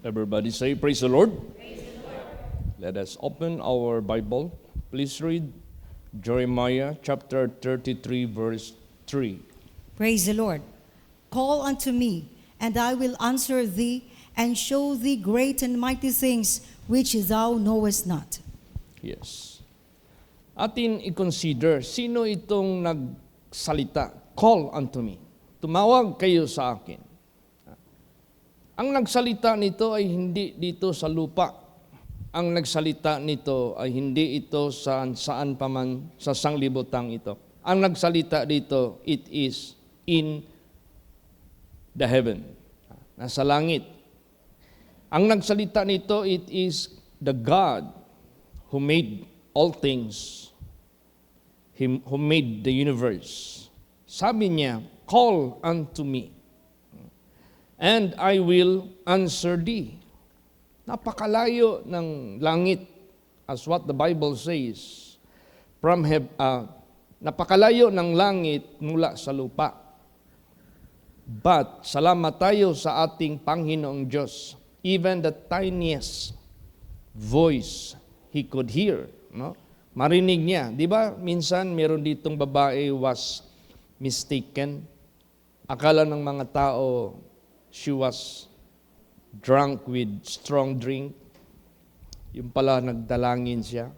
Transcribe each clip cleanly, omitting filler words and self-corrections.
Everybody say, praise the Lord. Let us open our Bible. Please read Jeremiah chapter 33, verse 3. Praise the Lord. Call unto me, and I will answer thee, and show thee great and mighty things which thou knowest not. Yes. Atin i-consider, sino itong nagsalita? Call unto me. Tumawag kayo sa akin. Ang nagsalita nito ay hindi dito sa lupa. Ang nagsalita nito ay hindi ito saan pa man sa sanglibutang ito. Ang nagsalita dito, it is in the heaven. Nasa langit. Ang nagsalita nito, it is the God who made all things. Who made the universe. Sabi niya, call unto me, and I will answer thee. Napakalayo ng langit, as what the Bible says. Napakalayo ng langit mula sa lupa. But, salamat tayo sa ating Panginoong Diyos. Even the tiniest voice He could hear. No? Marinig niya. Di ba, minsan meron ditong babae was mistaken. Akala ng mga tao, she was drunk with strong drink. Yung pala nagdalangin siya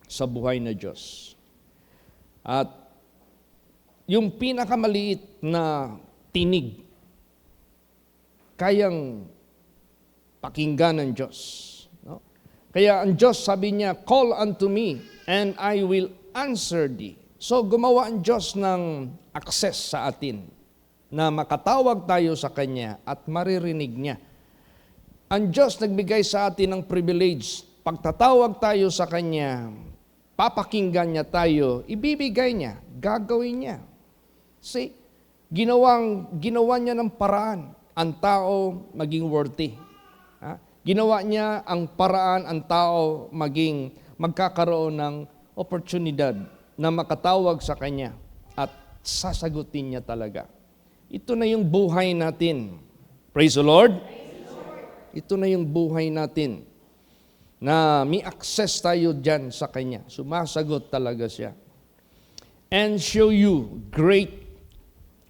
sa buhay na Diyos. At yung pinakamaliit na tinig, kayang pakinggan ng Diyos. No? Kaya ang Diyos sabi niya, call unto me and I will answer thee. So gumawa ang Diyos ng access sa atin na makatawag tayo sa Kanya at maririnig niya. Ang Diyos nagbigay sa atin ng privilege. Pagtatawag tayo sa Kanya, papakinggan niya tayo, ibibigay niya, gagawin niya. See, ginawa niya ng paraan ang tao maging worthy. Ginawa niya ang paraan ang tao magkakaroon ng oportunidad na makatawag sa Kanya at sasagutin niya talaga. Ito na yung buhay natin. Praise the Lord. Ito na yung buhay natin na may access tayo dyan sa Kanya. Sumasagot talaga siya. And show you great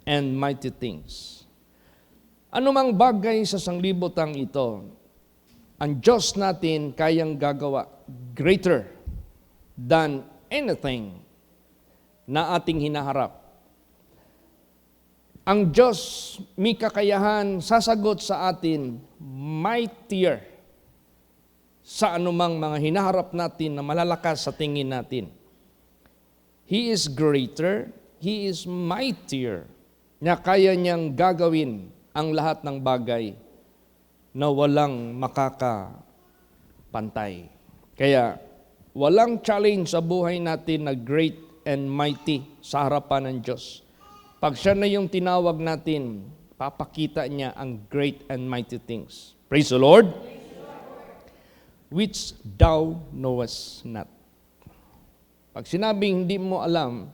and mighty things. Anumang bagay sa sanglibutang ito, ang Diyos natin kayang gagawa greater than anything na ating hinaharap. Ang Diyos may kakayahan sasagot sa atin mightier sa anumang mga hinaharap natin na malalakas sa tingin natin. He is greater, He is mightier, na kaya niyang gagawin ang lahat ng bagay na walang makakapantay. Kaya walang challenge sa buhay natin na great and mighty sa harapan ng Diyos. Pag siya na yung tinawag natin, papakita niya ang great and mighty things. Praise the Lord. Which thou knowest not. Pag sinabing hindi mo alam,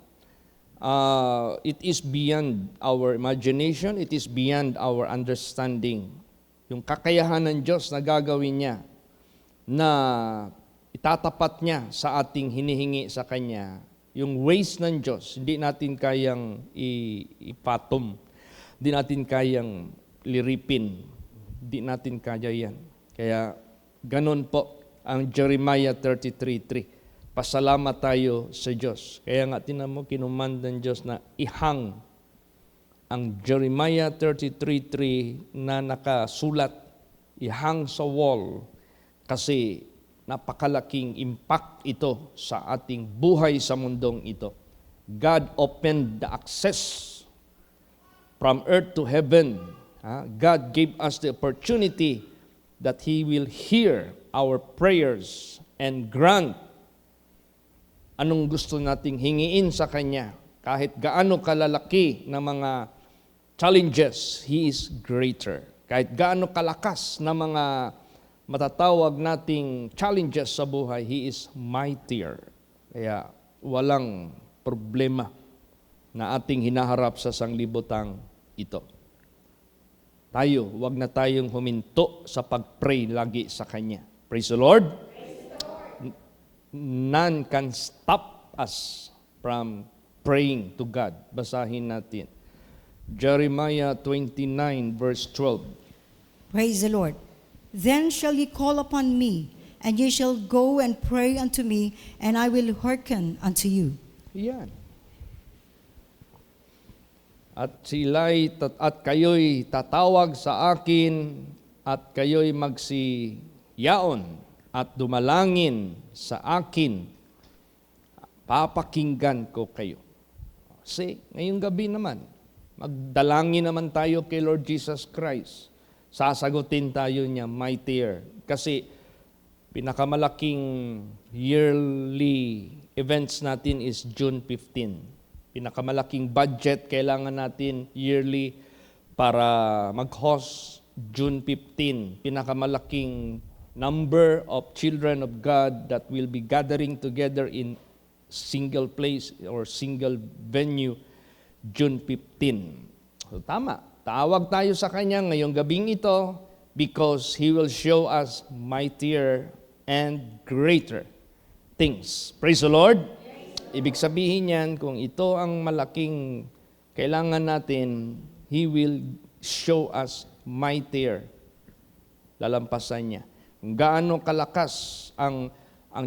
it is beyond our imagination, it is beyond our understanding. Yung kakayahan ng Diyos na gagawin niya, na itatapat niya sa ating hinihingi sa Kanya, yung ways ng Diyos, hindi natin kayang ipatom. Hindi natin kayang liripin. Hindi natin kaya yan. Kaya ganun po ang Jeremiah 33:3. Pasalamat tayo sa Diyos. Kaya nga tinan mo, kinumand ng Diyos na ihang ang Jeremiah 33:3 na nakasulat, ihang sa wall kasi napakalaking impact ito sa ating buhay sa mundong ito. God opened the access from earth to heaven. God gave us the opportunity that He will hear our prayers and grant anong gusto nating hingiin sa Kanya. Kahit gaano kalalaki na mga challenges, He is greater. Kahit gaano kalakas na mga matatawag nating challenges sa buhay, He is mightier. Kaya walang problema na ating hinaharap sa sanglibutang ito. tayo, wag na tayong huminto sa pag-pray lagi sa Kanya. Praise the Lord. None can stop us from praying to God. Basahin natin. Jeremiah 29 verse 12. Praise the Lord. Then shall ye call upon me, and ye shall go and pray unto me, and I will hearken unto you. Yan. At kayo'y tatawag sa akin, at kayo'y magsiyaon at dumalangin sa akin, papakinggan ko kayo. Kasi ngayong gabi naman, magdalangin naman tayo kay Lord Jesus Christ. Sasagutin tayo niya, mightier. Kasi pinakamalaking yearly events natin is June 15. Pinakamalaking budget kailangan natin yearly para mag-host June 15. Pinakamalaking number of children of God that will be gathering together in single place or single venue June 15. So tama, tawag tayo sa Kanya ngayong gabing ito because He will show us mightier and greater things. Praise the Lord! Ibig sabihin yan, kung ito ang malaking kailangan natin, He will show us mightier. Lalampasan niya. Kung gaano kalakas ang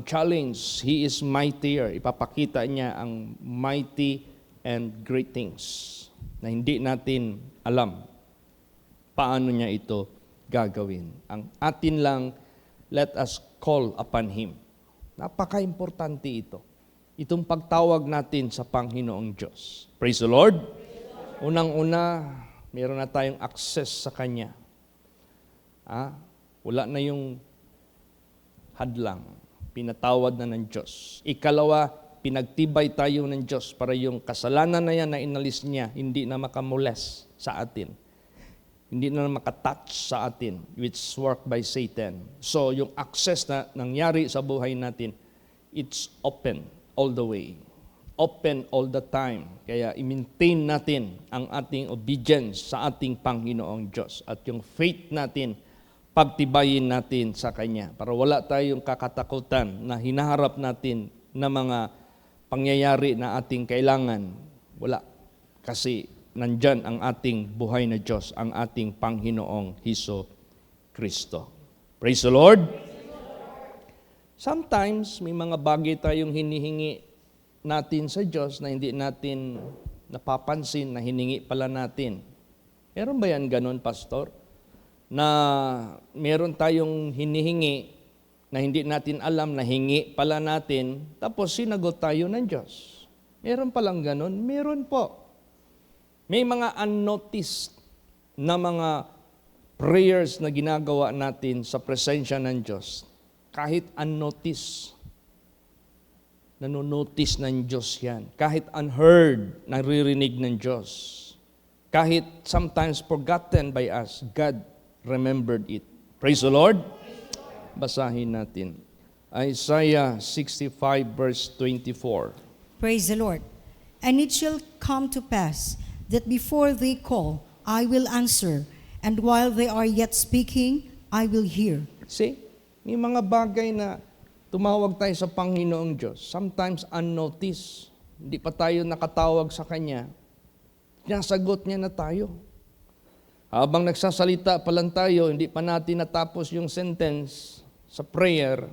challenge, He is mightier. Ipapakita niya ang mighty and great things na hindi natin alam paano niya ito gagawin. Ang atin lang, let us call upon Him. Napaka-importante ito. Itong pagtawag natin sa Panginoong Diyos. Praise the Lord. Unang-una, meron na tayong access sa Kanya. Wala na yung hadlang. Pinatawad na ng Diyos. Ikalawa, pinagtibay tayo ng Diyos para yung kasalanan na yan na inalis niya, hindi na makamules sa atin. Hindi na makatouch sa atin, which is work by Satan. So, yung access na nangyari sa buhay natin, it's open all the way. Open all the time. Kaya i-maintain natin ang ating obedience sa ating Panginoong Diyos. At yung faith natin, pagtibayin natin sa Kanya. Para wala tayong kakatakutan na hinaharap natin na mga pangyayari na ating kailangan. Wala. Kasi nandyan ang ating buhay na Diyos, ang ating Panginoong Hesus Kristo. Praise the Lord! Sometimes, may mga bagay tayong hinihingi natin sa Diyos na hindi natin napapansin na hiningi pala natin. Meron ba yan ganun, Pastor? Na meron tayong hinihingi na hindi natin alam na hingi pala natin, tapos sinagot tayo ng Diyos. Meron palang ganun? Meron po. May mga unnoticed na mga prayers na ginagawa natin sa presensya ng Diyos. Kahit unnoticed, nanonotice ng Diyos yan. Kahit unheard, naririnig ng Diyos. Kahit sometimes forgotten by us, God remembered it. Praise the Lord! Basahin natin. Isaiah 65 verse 24. Praise the Lord. And it shall come to pass that before they call, I will answer, and while they are yet speaking, I will hear. See? May mga bagay na tumawag tayo sa Panginoong Diyos. Sometimes unnoticed. Hindi pa tayo nakatawag sa Kanya. Nasagot niya na tayo. Habang nagsasalita pa lang tayo, hindi pa natin natapos yung sentence sa prayer,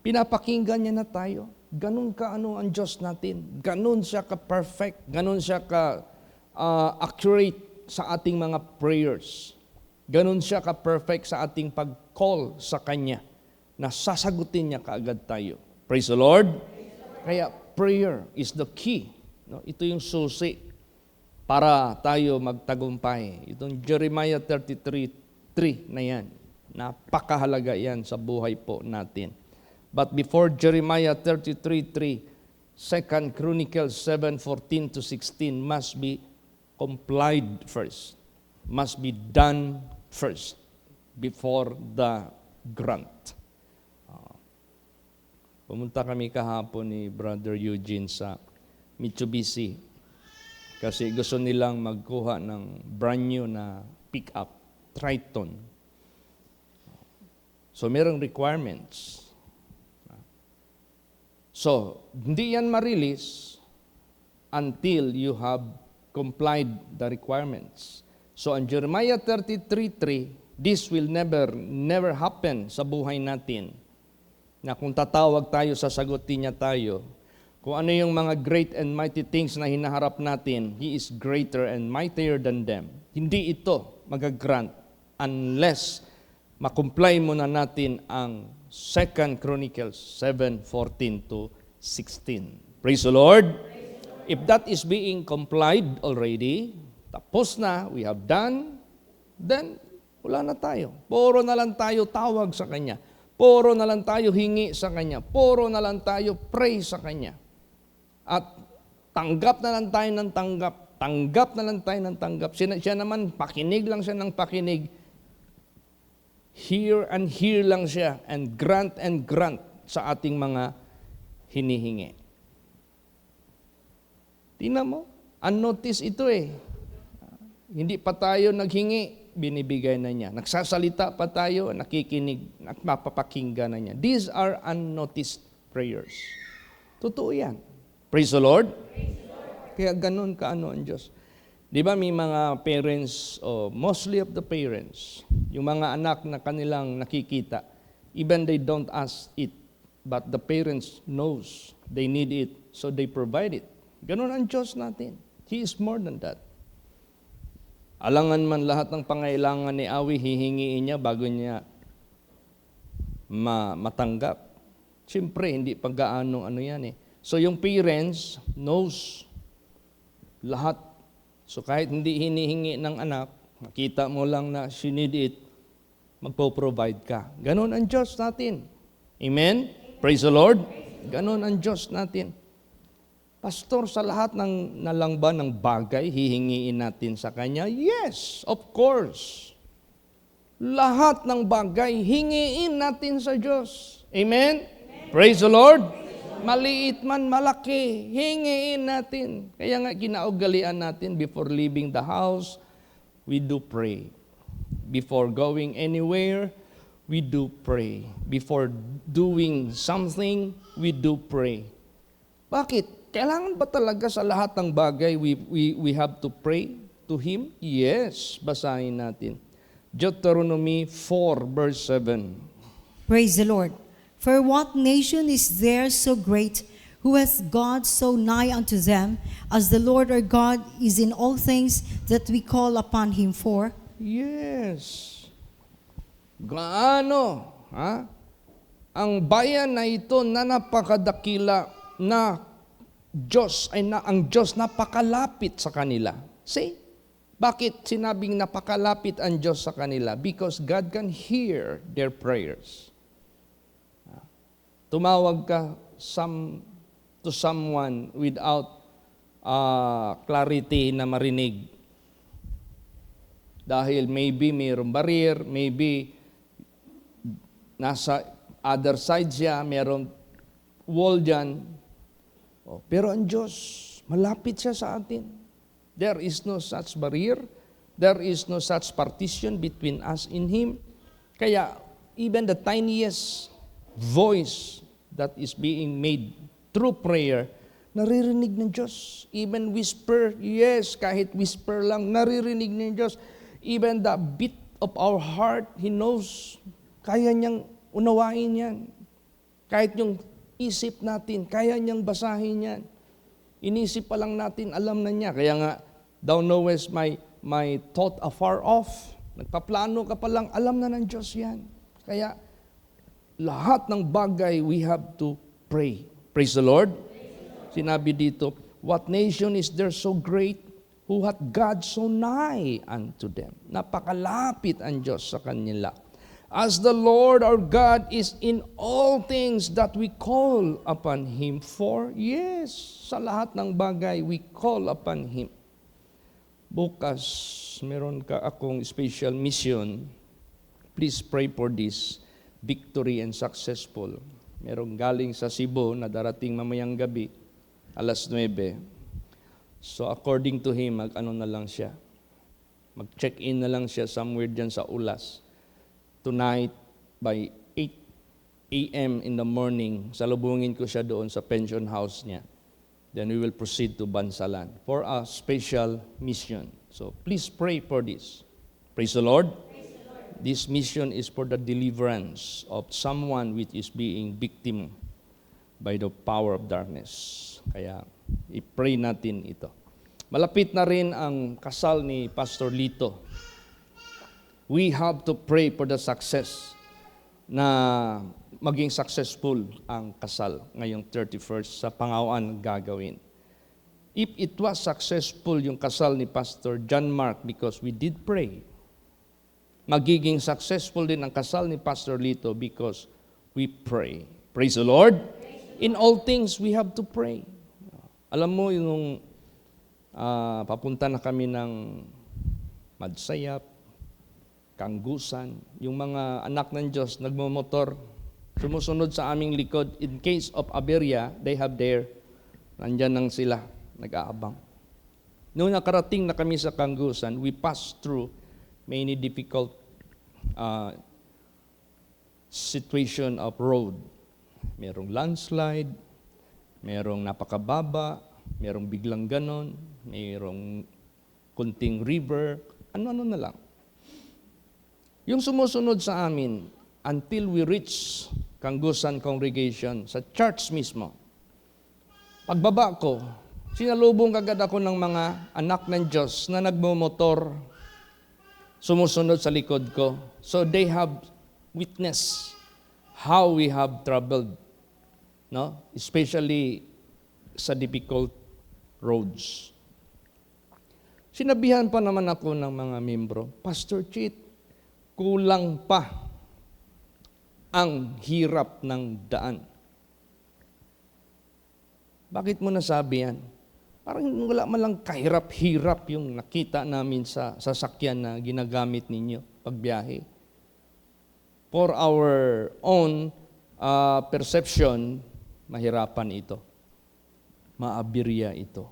pinapakinggan niya na tayo. Ganun ka ang Diyos natin. Ganun siya ka-perfect. Ganun siya ka-accurate sa ating mga prayers. Ganun siya ka-perfect sa ating pag-call sa Kanya na sasagutin niya kaagad tayo. Praise the Lord! Kaya prayer is the key. No? Ito yung susi para tayo magtagumpay. Itong Jeremiah 33:3 na yan. Napakahalaga yan sa buhay po natin. But before Jeremiah 33:3, 2 Chronicles 7:14-16 must be complied first. Must be done first before the grant. Pumunta kami kahapon ni Brother Eugene sa Mitsubishi kasi gusto nilang magkuha ng brand new na pick-up. Triton. So, merong requirements. So, hindi yan ma-release until you have complied the requirements. So, ang Jeremiah 33:3, this will never happen sa buhay natin. Na kung tatawag tayo, sasagutin niya tayo. Kung ano yung mga great and mighty things na hinaharap natin, He is greater and mightier than them. Hindi ito magagrant unless makomply muna natin ang 2 Chronicles 7:14 to 16. Praise the Lord. If that is being complied already, tapos na, we have done, then wala na tayo. Puro na lang tayo tawag sa Kanya. Puro na lang tayo hingi sa Kanya. Puro na lang tayo pray sa Kanya. At tanggap na lang tayo ng tanggap. Tanggap na lang tayo ng tanggap. Siya naman, pakinig lang siya ng pakinig. Hear and hear lang siya and grant sa ating mga hinihingi. Tingnan mo, unnoticed ito eh. Hindi pa tayo naghingi, binibigay na niya. Nagsasalita pa tayo, nakikinig, mapapakinggan na niya. These are unnoticed prayers. Totoo yan. Praise the Lord. Kaya ganun kaano ang Diyos. Di ba may mga parents, mostly of the parents, yung mga anak na kanilang nakikita, even they don't ask it, but the parents knows they need it, so they provide it. Ganun ang Diyos natin. He is more than that. Alangan man lahat ng pangailangan ni Awi, hihingiin niya bago niya matanggap. Siyempre, hindi pa gaano ano yan eh. So yung parents knows lahat. So kahit hindi hinihingi ng anak, makita mo lang na she need it, magpo-provide ka. Ganon ang Diyos natin. Amen? Praise the Lord. Ganon ang Diyos natin. Pastor, sa lahat ng nalangba ng bagay, hihingiin natin sa Kanya? Yes, of course. Lahat ng bagay, hingiin natin sa Diyos. Amen? Praise the Lord. Maliit man, malaki, hingiin natin. Kaya nga kinaugalian natin before leaving the house, we do pray. Before going anywhere, we do pray. Before doing something, we do pray. Bakit? Kailangan ba talaga sa lahat ng bagay we have to pray to Him? Yes, basahin natin. Deuteronomy 4 verse 7. Praise the Lord. For what nation is there so great, who has God so nigh unto them, as the Lord our God is in all things that we call upon Him for? Yes. Gaano? Ha? Ang bayan na ito na napakadakila na Diyos ay ang Diyos napakalapit sa kanila. See? Bakit sinabing napakalapit ang Diyos sa kanila? Because God can hear their prayers. Tumawag ka to someone without clarity na marinig. Dahil maybe mayroong barrier, maybe nasa other side siya, mayroong wall dyan. Pero ang Diyos, malapit siya sa atin. There is no such barrier. There is no such partition between us and Him. Kaya, even the tiniest voice that is being made through prayer, naririnig ng Diyos. Even whisper, yes, kahit whisper lang, naririnig ng Diyos. Even the beat of our heart, He knows. Kaya niyang unawain yan. Kahit yung isip natin, kaya niyang basahin yan. Inisip pa lang natin, alam na niya. Kaya nga, thou knowest my thought afar off. Nagpaplano ka pa lang, alam na ng Diyos yan. Kaya, lahat ng bagay, we have to pray. Praise the Lord. Sinabi dito, what nation is there so great, who hath God so nigh unto them? Napakalapit ang Diyos sa kanila. As the Lord our God is in all things that we call upon Him for. Yes, sa lahat ng bagay, we call upon Him. Bukas, meron ka akong special mission. Please pray for this victory and successful. Merong galing sa Cebu na darating mamayang gabi, alas 9. So according to him, mag-ano na lang siya. Mag-check-in na lang siya somewhere dyan sa Ulas. Tonight, by 8 a.m. in the morning, salubungin ko siya doon sa pension house niya. Then we will proceed to Bansalan for a special mission. So please pray for this. Praise the Lord. This mission is for the deliverance of someone which is being victim by the power of darkness. Kaya i-pray natin ito. Malapit na rin ang kasal ni Pastor Lito. We have to pray for the success na maging successful ang kasal ngayong 31st sa Pangawan gagawin. If it was successful yung kasal ni Pastor John Mark because we did pray, magiging successful din ang kasal ni Pastor Lito because we pray. Praise the Lord. In all things, we have to pray. Alam mo, yung papunta na kami ng Madsayap, Kanggusan, yung mga anak ng Diyos, nagmamotor, sumusunod sa aming likod. In case of aberya, they have nandyan lang sila, nag-aabang. Noong nakarating na kami sa Kanggusan, we passed through many difficult situation of road. Merong landslide, merong napakababa, merong biglang ganon, merong kunting river, ano-ano na lang. Yung sumusunod sa amin, until we reach Kanggusan Congregation, sa church mismo, pagbaba ko, sinalubong kagad ako ng mga anak ng Diyos na nagmumotor, sumusunod sa likod ko. So they have witnessed how we have traveled, no? Especially sa difficult roads. Sinabihan pa naman ako ng mga membro, Pastor Chit, kulang pa ang hirap ng daan. Bakit mo nasabi yan? Parang wala man lang kahirap-hirap yung nakita namin sa sasakyan na ginagamit ninyo pagbiyahe. For our own perception, mahirapan ito. Maabirya ito.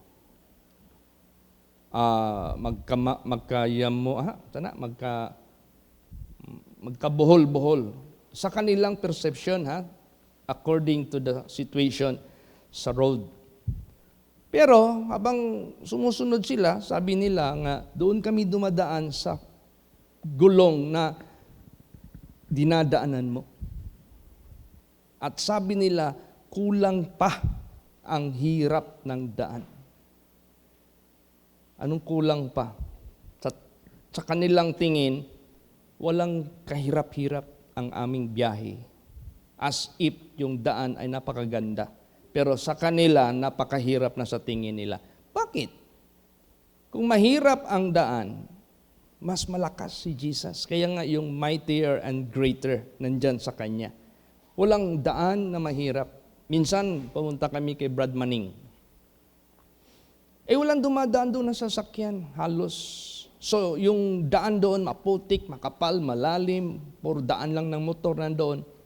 Magkabuhol-buhol. Sa kanilang perception, according to the situation sa road. Pero habang sumusunod sila, sabi nila nga, doon kami dumadaan sa gulong na dinadaanan mo. At sabi nila, kulang pa ang hirap ng daan. Anong kulang pa? Sa kanilang tingin, walang kahirap-hirap ang aming biyahe. As if yung daan ay napakaganda. Pero sa kanila, napakahirap na sa tingin nila. Bakit? Kung mahirap ang daan, mas malakas si Jesus. Kaya nga yung mightier and greater nandyan sa Kanya. Walang daan na mahirap. Minsan, pumunta kami kay Brad Manning. Walang dumadaan doon na sasakyan. Halos. So, yung daan doon, maputik, makapal, malalim, puro daan lang ng motor nandoon.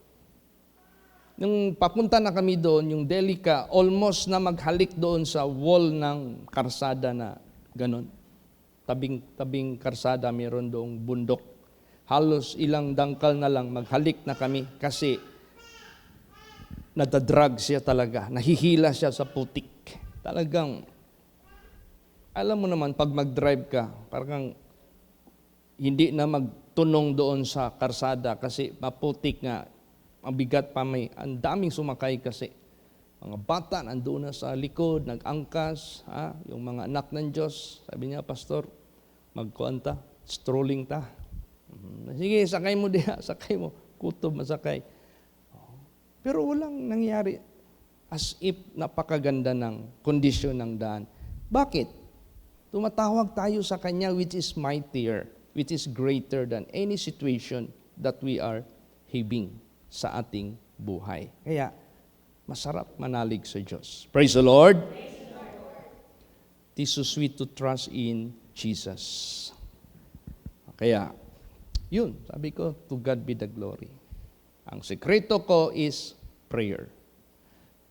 Nung papunta na kami doon, yung Delica, almost na maghalik doon sa wall ng karsada na ganon. Tabing karsada, meron doong bundok. Halos ilang dangkal na lang, maghalik na kami kasi nadadrag siya talaga. Nahihila siya sa putik. Talagang, alam mo naman, pag mag-drive ka, parang hindi na magtunong doon sa karsada kasi maputik nga. Ang bigat pa ang daming sumakay kasi. Mga bata nandoon na sa likod, nag-angkas, yung mga anak ng Diyos. Sabi niya, Pastor, magkuhan ta, strolling ta. Sige, sakay mo diha, sakay mo. Kutob, masakay. Pero walang nangyari. As if napakaganda ng kondisyon ng daan. Bakit? Tumatawag tayo sa Kanya which is mightier, which is greater than any situation that we are having sa ating buhay. Kaya, masarap manalig sa Diyos. Praise the Lord. Praise the Lord. It is so sweet to trust in Jesus. Kaya, yun, sabi ko, to God be the glory. Ang sekreto ko is prayer.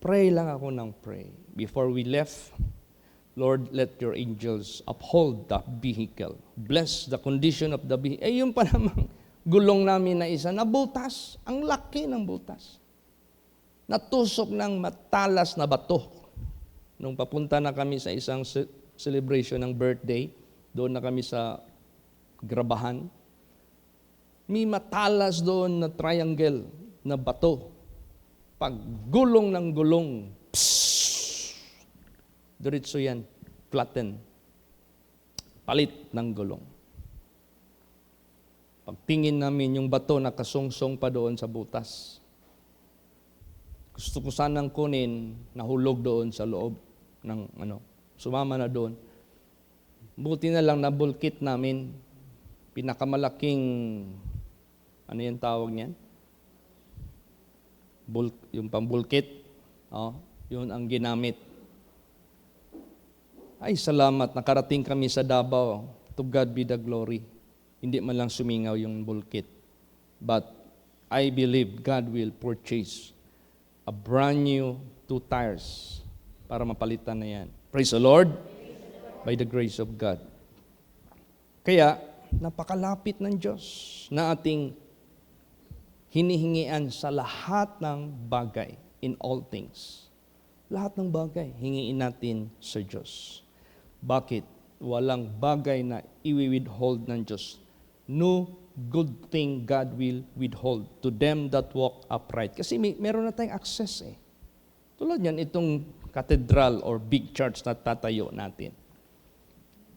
Pray lang ako ng pray. Before we left, Lord, let your angels uphold the vehicle. Bless the condition of the vehicle. Yung pa namang gulong namin na isa, nabutas. Ang laki ng butas. Natusok ng matalas na bato. Nung papunta na kami sa isang celebration ng birthday, doon na kami sa grabahan, may matalas doon na triangle na bato. Pag gulong ng gulong, diretso yan, flatten. Palit ng gulong. Pagtingin namin yung bato nakasungsong pa doon sa butas. Gusto ko sanang kunin, nahulog doon sa loob ng sumama na doon. Buti na lang nabulkit namin. Pinakamalaking, ano yung tawag niyan? Yung pambulkit. Yun ang ginamit. Ay, salamat, nakarating kami sa Davao. To God be the glory. Hindi man lang sumingaw yung bulkit. But I believe God will purchase a brand new 2 tires para mapalitan na yan. Praise the Lord. By the grace of God. Kaya, napakalapit ng Diyos na ating hinihingian sa lahat ng bagay, in all things. Lahat ng bagay, hingiin natin sa Diyos. Bakit? Walang bagay na i-withhold ng Diyos. No good thing God will withhold to them that walk upright. Kasi meron na tayong access eh. Tulad yan, itong cathedral or big church na tatayo natin.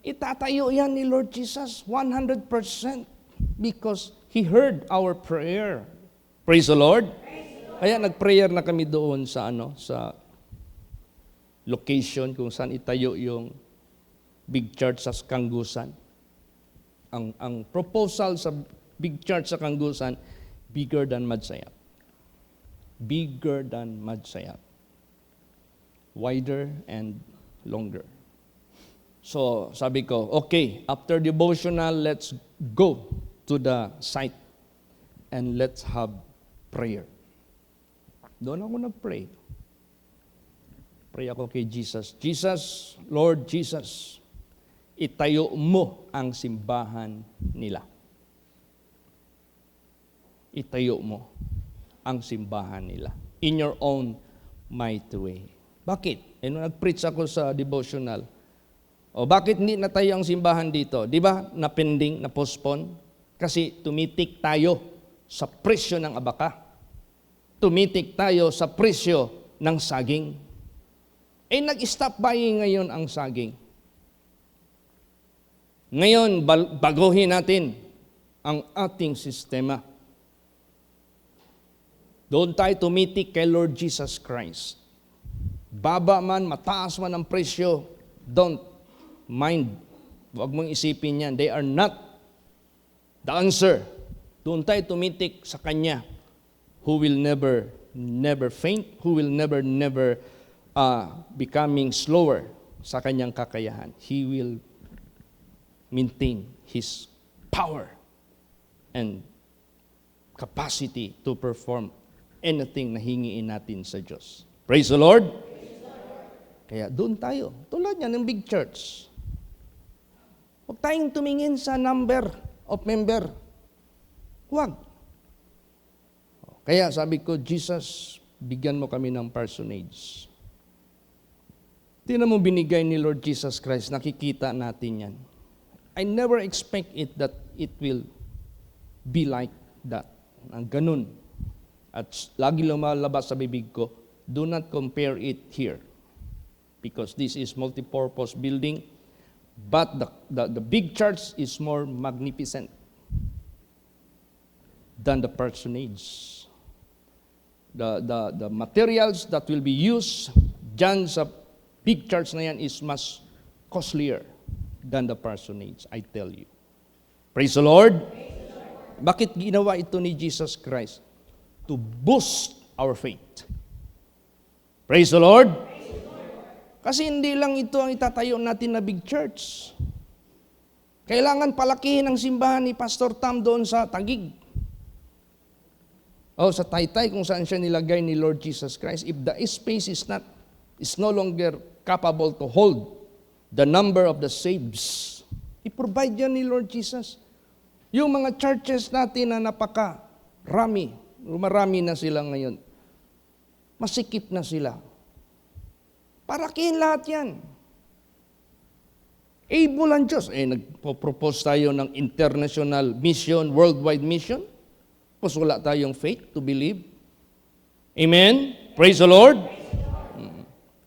Itatayo yan ni Lord Jesus 100% because He heard our prayer. Praise the Lord. Kaya nag-prayer na kami doon sa sa location kung saan itayo yung big church sa Kangusan. Ang proposal sa big church sa Kangusan, bigger than Madsayat. Bigger than Madsayat. Wider and longer. So, sabi ko, okay, after devotional, let's go to the site and let's have prayer. Doon ako nag-pray. Pray ako kay Jesus. Jesus, Lord Jesus, itayo mo ang simbahan nila. Itayo mo ang simbahan nila. In your own mighty way. Bakit? Nung nag-preach ako sa devotional, bakit hindi natayo ang simbahan dito? Di ba na-pending, na-postpone? Kasi tumitik tayo sa presyo ng abaka. Tumitik tayo sa presyo ng saging. Nag-stop buying ngayon ang saging. Ngayon, baguhin natin ang ating sistema. Doon tayo tumitik kay Lord Jesus Christ. Baba man, mataas man ang presyo, don't mind. Huwag mong isipin yan. They are not the answer. Doon tayo tumitik sa Kanya, who will never faint, who will never becoming slower sa Kanyang kakayahan. He will maintain His power and capacity to perform anything na hingiin natin sa Diyos. Praise the Lord! Kaya doon tayo. Tulad niya ng big church. Huwag tayong tumingin sa number of member. Huwag. Kaya sabi ko, Jesus, bigyan mo kami ng personage. Tingnan mo binigay ni Lord Jesus Christ, nakikita natin yan. I never expect it that it will be like that. Ang ganun. At lagi lumalabas sa bibig ko, do not compare it here. Because this is multi-purpose building, but the big church is more magnificent than the personage. The materials that will be used dyan sa big church na yan is much costlier than the personage, I tell you. Praise the Lord. Bakit ginawa ito ni Jesus Christ? To boost our faith. Praise the Lord. Kasi hindi lang ito ang itatayo natin na big church. Kailangan palakihin ang simbahan ni Pastor Tam doon sa Taguig. Sa Taytay kung saan siya nilagay ni Lord Jesus Christ. If the space is no longer capable to hold the number of the saves. I-provide yan ni Lord Jesus. Yung mga churches natin na marami na sila ngayon. Masikip na sila. Parakihin lahat yan. Able ang Diyos. Nagpo-propose tayo ng international mission, worldwide mission. Tapos wala tayong faith to believe. Amen? Praise the Lord.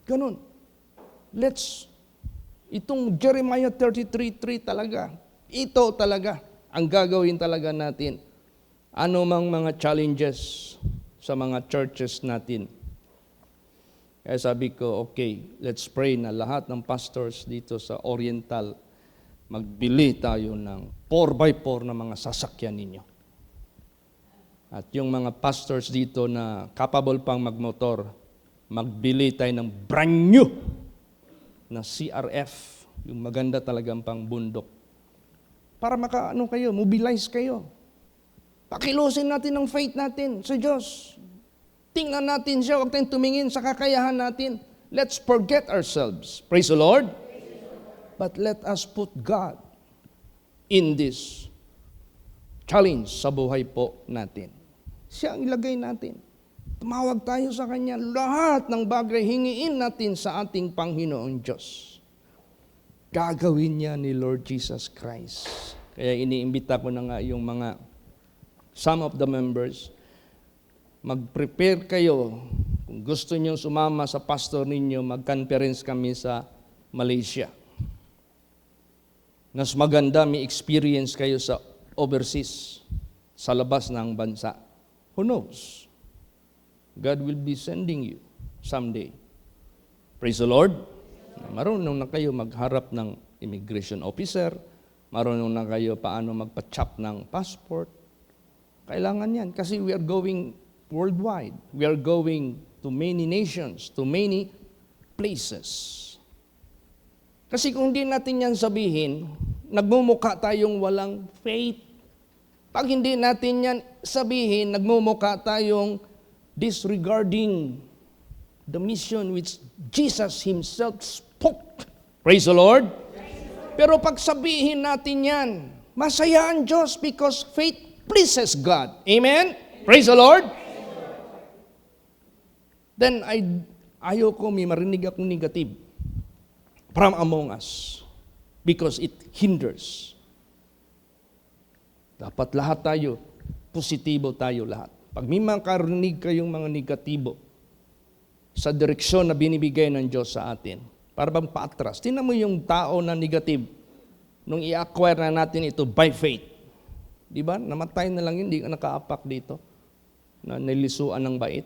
Ganun. Itong Jeremiah 33:3 talaga, ito talaga, ang gagawin talaga natin. Ano mang mga challenges sa mga churches natin. Kaya sabi ko, okay, let's pray na lahat ng pastors dito sa Oriental, magbili tayo ng 4x4 na mga sasakyan ninyo. At yung mga pastors dito na capable pang magmotor, magbili tayo ng brand new na CRF, yung maganda talagang pang bundok. Para mobilize kayo. Pakilusin natin ang faith natin sa Diyos. Tingnan natin siya, huwag tayong tumingin sa kakayahan natin. Let's forget ourselves. Praise the Lord. But let us put God in this challenge sa buhay po natin. Siya ang ilagay natin. Tumawag tayo sa Kanya. Lahat ng bagay hingiin natin sa ating Panginoon Diyos. Gagawin niya ni Lord Jesus Christ. Kaya iniimbita ko na nga yung some of the members, mag-prepare kayo. Kung gusto niyo sumama sa pastor ninyo, mag-conference kami sa Malaysia. Mas maganda, may experience kayo sa overseas, sa labas ng bansa. Who knows? God will be sending you someday. Praise the Lord. Marunong na kayo magharap ng immigration officer. Marunong na kayo paano magpa-chop ng passport. Kailangan yan kasi we are going worldwide. We are going to many nations, to many places. Kasi kung hindi natin yan sabihin, nagmumukha tayong walang faith. Pag hindi natin yan sabihin, nagmumukha tayong disregarding the mission which Jesus Himself spoke. Praise the Lord. Pero pag sabihin natin yan, masaya ang Diyos because faith pleases God. Amen? Praise the Lord. Then ayoko may marinig akong negative from among us because it hinders. Dapat lahat tayo, positibo tayo lahat. Pag may makarinig kayong mga negatibo sa direksyon na binibigay ng Diyos sa atin, para bang paatras. Tingnan mo yung tao na negative nung i-acquire na natin ito by faith. Di ba? Namatay na lang yun, hindi ka nakaapak dito na nilisuan ng bait.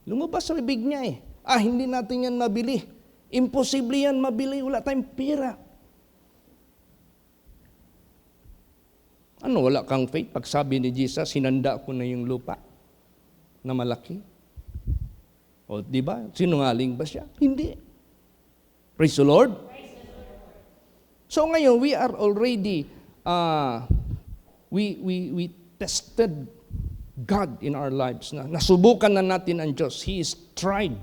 Lumabas sa bibig niya eh. Hindi natin yan mabili. Imposible yan mabili. Wala tayong pera. Wala kang faith? Pag sabi ni Jesus, hinanda ko na yung lupa na malaki. O, di ba? Sinungaling ba siya? Hindi. Praise the Lord. So ngayon, we are already, we tested God in our lives. Nasubukan na natin ang Diyos. He is tried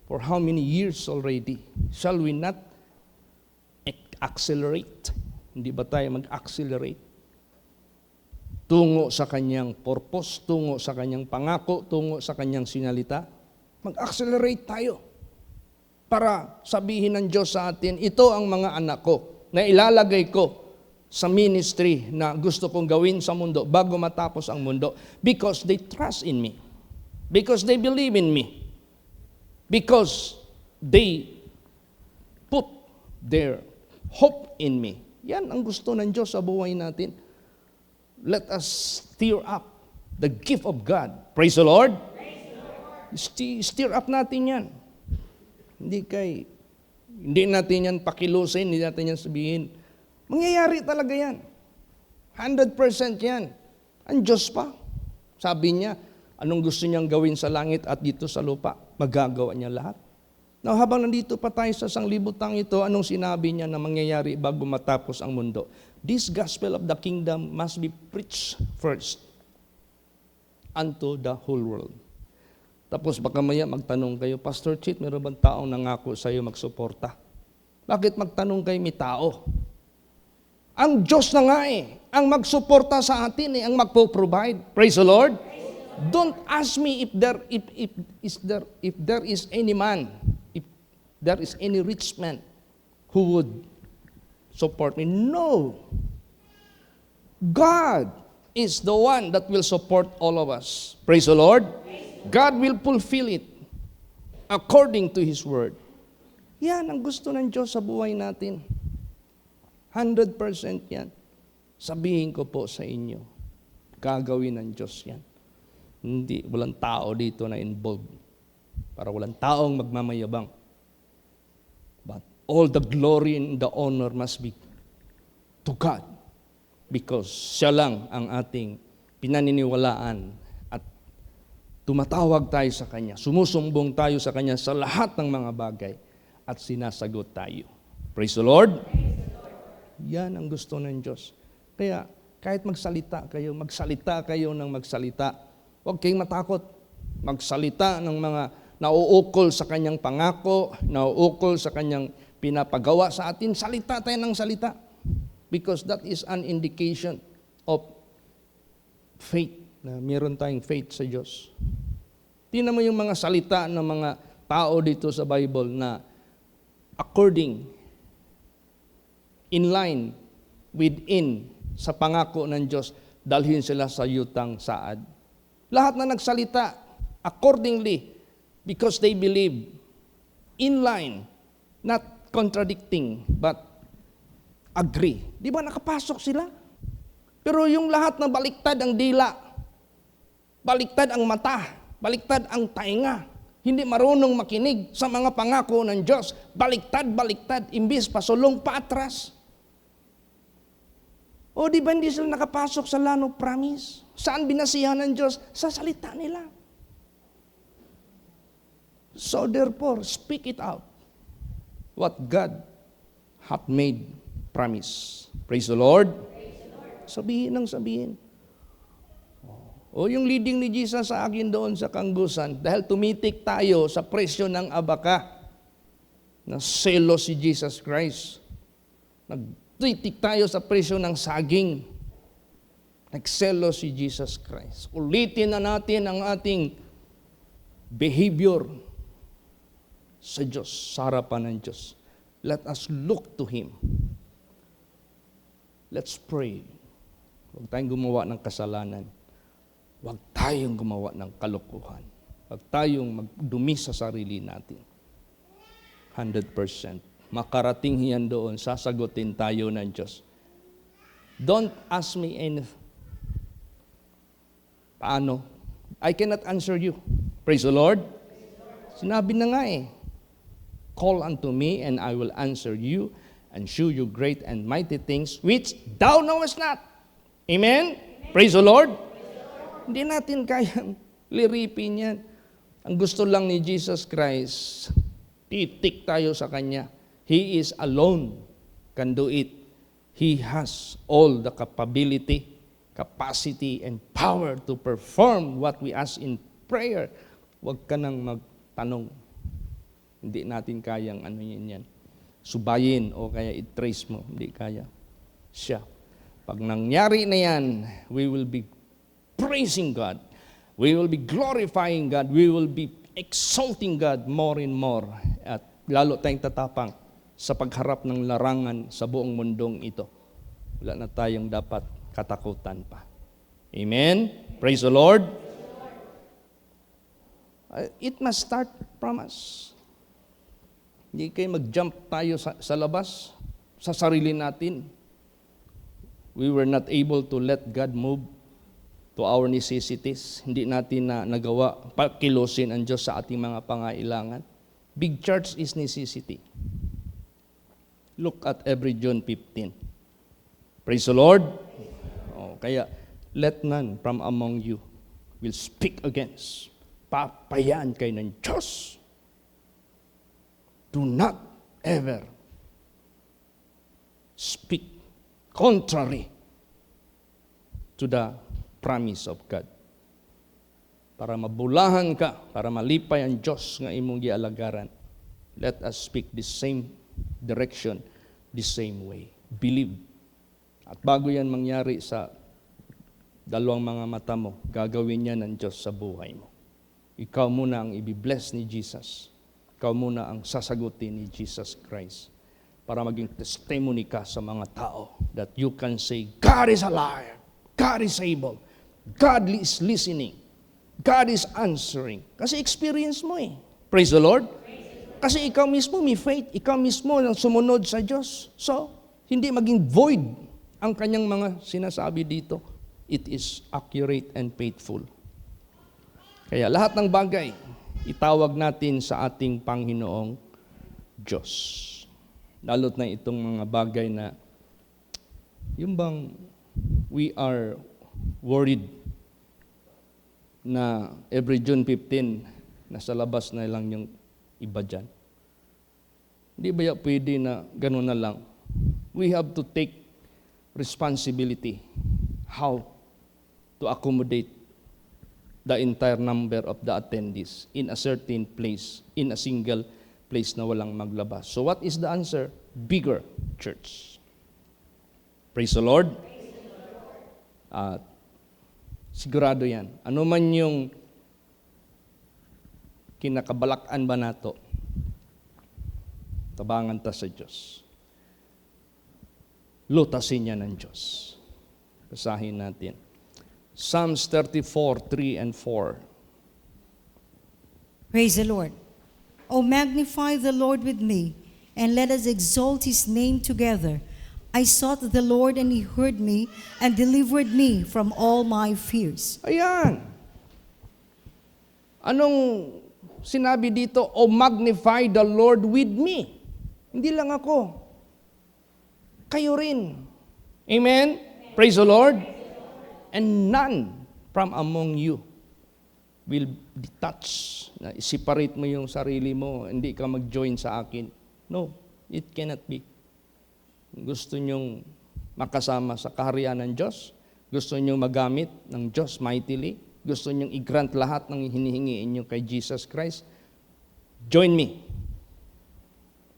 for how many years already? Shall we not accelerate? Hindi ba tayo mag-accelerate? Tungo sa kanyang purpose, tungo sa kanyang pangako, tungo sa kanyang sinalita. Mag-accelerate tayo para sabihin ng Diyos sa atin, ito ang mga anak ko na ilalagay ko sa ministry na gusto kong gawin sa mundo bago matapos ang mundo because they trust in me, because they believe in me, because they put their hope in me. Yan ang gusto ng Diyos sa buhay natin. Let us stir up the gift of God. Praise the Lord. Stir up natin yan. Hindi natin yan pakilusin, hindi natin yan sabihin. Mangyayari talaga yan. 100% yan. Ang Diyos pa. Sabi niya, anong gusto niyang gawin sa langit at dito sa lupa, magagawa niya lahat. Now, habang nandito pa tayo sa sanglibutang ito, anong sinabi niya na mangyayari bago matapos ang mundo? This gospel of the kingdom must be preached first unto the whole world. Tapos baka maya magtanong kayo, Pastor Chit, meron bang taong nangako sa iyo magsuporta? Bakit magtanong kay may tao? Ang Diyos na nga ang magsuporta sa atin ang magpo-provide. Praise the Lord. Don't ask me if there is any man, if there is any rich man who would support me. No. God is the one that will support all of us. Praise the Lord. God will fulfill it according to His word. Yan ang gusto ng Diyos sa buhay natin. 100% yan. Sabihin ko po sa inyo, gagawin ng Diyos yan. Hindi, walang tao dito na involved. Para walang taong magmamayabang. But all the glory and the honor must be to God. Because siya lang ang ating pinaniniwalaan at tumatawag tayo sa Kanya, sumusumbong tayo sa Kanya sa lahat ng mga bagay at sinasagot tayo. Praise the Lord. Yan ang gusto ng Diyos. Kaya kahit magsalita kayo ng magsalita. Huwag kayong matakot. Magsalita ng mga nauukol sa Kanyang pangako, nauukol sa Kanyang pinapagawa sa atin. Salita tayo ng salita. Because that is an indication of faith, na meron tayong faith sa Diyos. Tingnan mo yung mga salita ng mga tao dito sa Bible na according, in line, within, sa pangako ng Diyos, dalhin sila sa yutang saad. Lahat na nagsalita, accordingly, because they believe, in line, not contradicting, but agree. Di ba nakapasok sila? Pero yung lahat na baliktad ang dila, baliktad ang mata, baliktad ang tainga, hindi marunong makinig sa mga pangako ng Diyos, baliktad, imbis pasulong paatras. O di ba hindi sila nakapasok sa land of promise? Saan binasihan ng Diyos? Sa salita nila. So therefore, speak it out. What God hath made promise. Praise the Lord. Sabihin ng sabihin. O yung leading ni Jesus sa akin doon sa Kanggusan, dahil tumitik tayo sa presyo ng abaka, na selo si Jesus Christ. Nagtitik tayo sa presyo ng saging. Nagselo si Jesus Christ. Ulitin na natin ang ating behavior sa Diyos, sa harapan ng Diyos. Let us look to Him. Let's pray. Huwag tayong gumawa ng kasalanan. Huwag tayong gumawa ng kalokohan. Huwag tayong magdumi sa sarili natin. 100%. Makarating yan doon, sasagutin tayo ng Diyos. Don't ask me anything. Paano? I cannot answer you. Praise the Lord. Sinabi na nga call unto me and I will answer you and show you great and mighty things which thou knowest not. Amen? Praise the Lord. Hindi natin kayang liripin yan. Ang gusto lang ni Jesus Christ, titik tayo sa Kanya. He is alone can do it. He has all the capacity, and power to perform what we ask in prayer. Huwag ka nang magtanong. Hindi natin kayang yan. Subayin o kaya i-trace mo. Hindi kaya. Siya. Pag nangyari na yan, we will be praising God. We will be glorifying God. We will be exalting God more and more. At lalo tayong tatapang sa pagharap ng larangan sa buong mundong ito. Wala na tayong dapat katakutan pa. Amen? Praise the Lord. It must start from us. Hindi kayo mag-jump tayo sa labas, sa sarili natin. We were not able to let God move to our necessities. Hindi natin na nagawa, pakilusin ang Diyos sa ating mga pangailangan. Big church is necessity. Look at every John 15. Praise the Lord. Kaya, let none from among you will speak against. Papayaan kayo ng Diyos. Do not ever speak contrary to the promise of God. Para mabulahan ka, para malipay ang Diyos nga imong gialagaran, let us speak the same direction the same way. Believe. At bago yan mangyari sa dalawang mga mata mo, gagawin yan ng Diyos sa buhay mo. Ikaw muna ang ibibless ni Jesus. Ikaw muna ang sasagutin ni Jesus Christ para maging testimony ka sa mga tao that you can say, God is alive, God is able, God is listening, God is answering. Kasi experience mo eh. Praise the Lord. Kasi ikaw mismo may faith, ikaw mismo ang sumunod sa Diyos. So, hindi maging void ang kanyang mga sinasabi dito. It is accurate and faithful. Kaya lahat ng bagay, itawag natin sa ating Panginoong Diyos. Lalo't na itong mga bagay na, yung bang we are worried na every June 15, nasa labas na lang yung iba dyan. Hindi ba pwede na gano'n na lang? We have to take responsibility how to accommodate the entire number of the attendees in a certain place, in a single place na walang maglabas. So what is the answer? Bigger church. Praise the Lord. At sigurado yan. Ano man yung kinakabalakan ba nato, tabangan ta sa Diyos. Lutasin niya ng Diyos. Basahin natin. Psalms 34, 3 and 4. Praise the Lord. O magnify the Lord with me, and let us exalt his name together. I sought the Lord, and he heard me, and delivered me from all my fears. Ayan. Anong sinabi dito? O magnify the Lord with me. Hindi lang ako. Kayo rin. Amen? Praise the Lord. And none from among you will detach. Separate mo yung sarili mo, hindi ka mag-join sa akin. No, it cannot be. Gusto nyong makasama sa kaharian ng Diyos, gusto nyong magamit ng Diyos mightily, gusto nyong i-grant lahat ng hinihingiin nyo kay Jesus Christ, join me.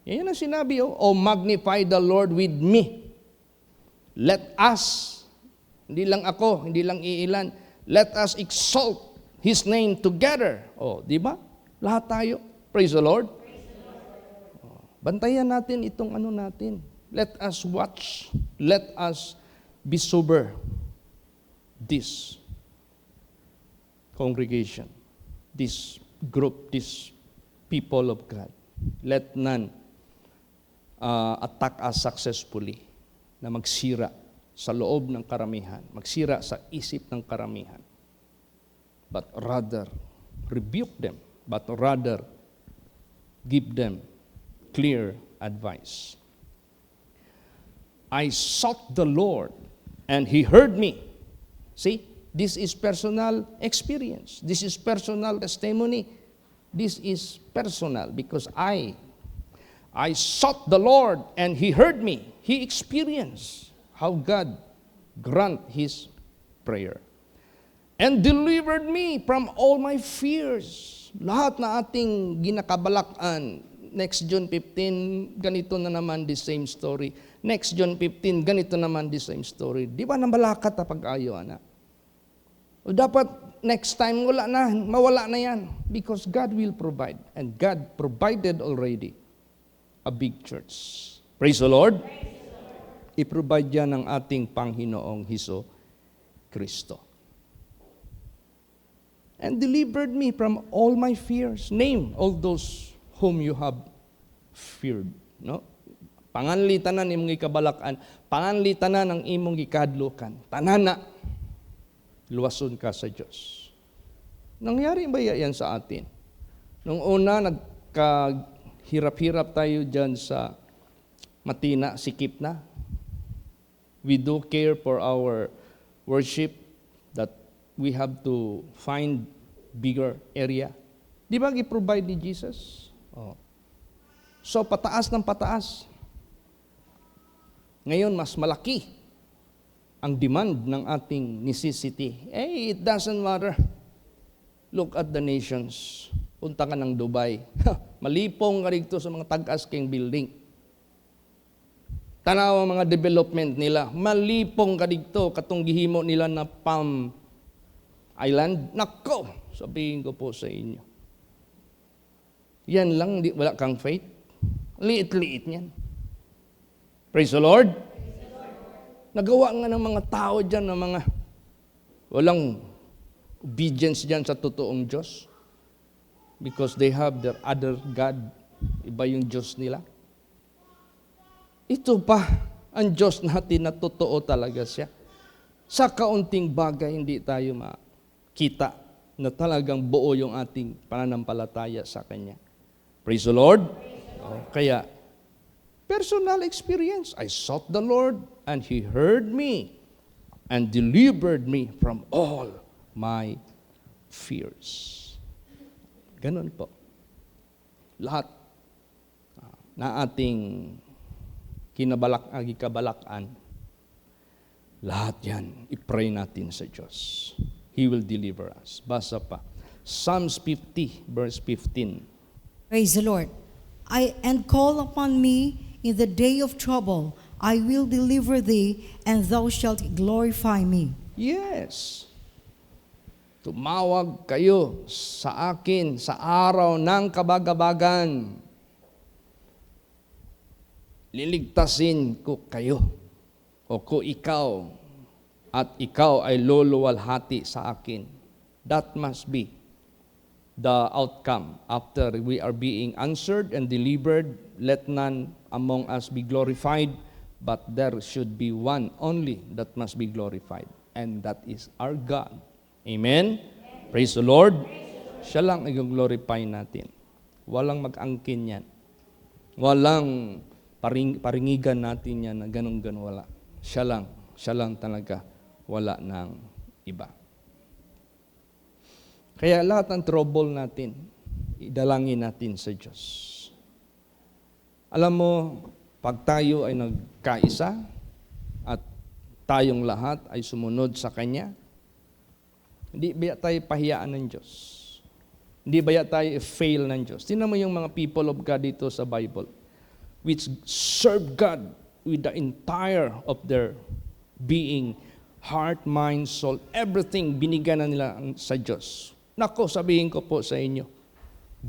Yan ang sinabi, O magnify the Lord with me. Let us, hindi lang ako, hindi lang iilan, let us exalt His name together. Di ba? Lahat tayo. Praise the Lord. Bantayan natin itong ano natin. Let us watch. Let us be sober. This congregation, this group, this people of God. Let none attack us successfully na magsira sa loob ng karamihan, magsira sa isip ng karamihan. But rather, rebuke them, but rather, give them clear advice. I sought the Lord, and He heard me. See, this is personal experience. This is personal testimony. This is personal because I sought the Lord, and He heard me. He experienced how God grant His prayer. And delivered me from all my fears. Lahat na ating ginakabalakan. Next John 15, ganito na naman the same story. Next John 15, ganito naman the same story. Di ba nambalakat na pag-ayo, anak? O dapat next time mawala na yan. Because God will provide. And God provided already a big church. Praise the Lord. I-provide yan ng ating Panginoong Hesus Kristo. And delivered me from all my fears. Name all those whom you have feared. No? Panganli tanan imong gikabalakan, panganli tanan ang imong gikadlukan. Tanana, luwason ka sa Diyos. Nangyari ba yan sa atin? Nung una, nagkahirap-hirap tayo dyan sa Matina, Sikip na. We do care for our worship that we have to find bigger area. Di ba i-provide ni Jesus? So, pataas ng pataas. Ngayon, mas malaki ang demand ng ating necessity. It doesn't matter. Look at the nations. Punta ka ng Dubai. Malipong ka dito sa mga tag-asking building. Tanaw ang mga development nila. Malipong kadikto katong gihimo nila na Palm Island. Nako, sabihin ko po sa inyo. Yan lang, wala kang faith. Liit-liit niyan. Praise the Lord. Nagawa nga ng mga tao dyan, ng mga walang obedience dyan sa totoong Diyos. Because they have their other God. Iba yung Diyos nila. Ito pa, ang Diyos natin na totoo talaga siya. Sa kaunting bagay, hindi tayo makita na talagang buo yung ating pananampalataya sa Kanya. Praise the Lord. Kaya, personal experience. I sought the Lord and He heard me and delivered me from all my fears. Ganun po. Lahat na ating kabalakan, lahat yan, i-pray natin sa Diyos. He will deliver us. Basa pa. Psalms 50, verse 15. Praise the Lord. And call upon me in the day of trouble. I will deliver thee, and thou shalt glorify me. Yes. Tumawag kayo sa akin sa araw ng kabagabagan. Liligtasin ko kayo. O ko ikaw, at ikaw ay luluwalhati sa akin. That must be the outcome after we are being answered and delivered. Let none among us be glorified, but there should be one only that must be glorified, and that is our God. Amen? Praise the Lord. Siya lang ang glorify natin. Walang mag-angkin yan. Walang paringigan natin yan na ganun-ganun, wala. Siya lang talaga, wala ng iba. Kaya lahat ng trouble natin, idalangin natin sa Diyos. Alam mo, pag tayo ay nagkaisa at tayong lahat ay sumunod sa Kanya, hindi ba tayo pahiyaan ng Diyos? Hindi ba tayo fail ng Diyos? Tingnan mo yung mga people of God dito sa Bible, which serve God with the entire of their being, heart, mind, soul, everything binigyan na nila sa Diyos. Nako, sabihin ko po sa inyo,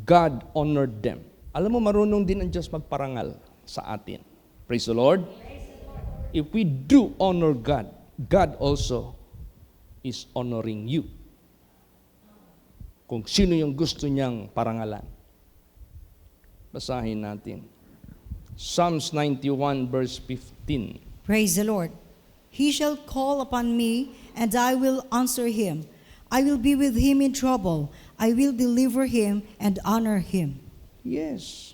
God honored them. Alam mo, marunong din ang Diyos magparangal sa atin. Praise the Lord. If we do honor God, God also is honoring you. Kung sino yung gusto niyang parangalan. Basahin natin. Psalms 91 verse 15. Praise the Lord. He shall call upon me, and I will answer him. I will be with him in trouble. I will deliver him and honor him. Yes.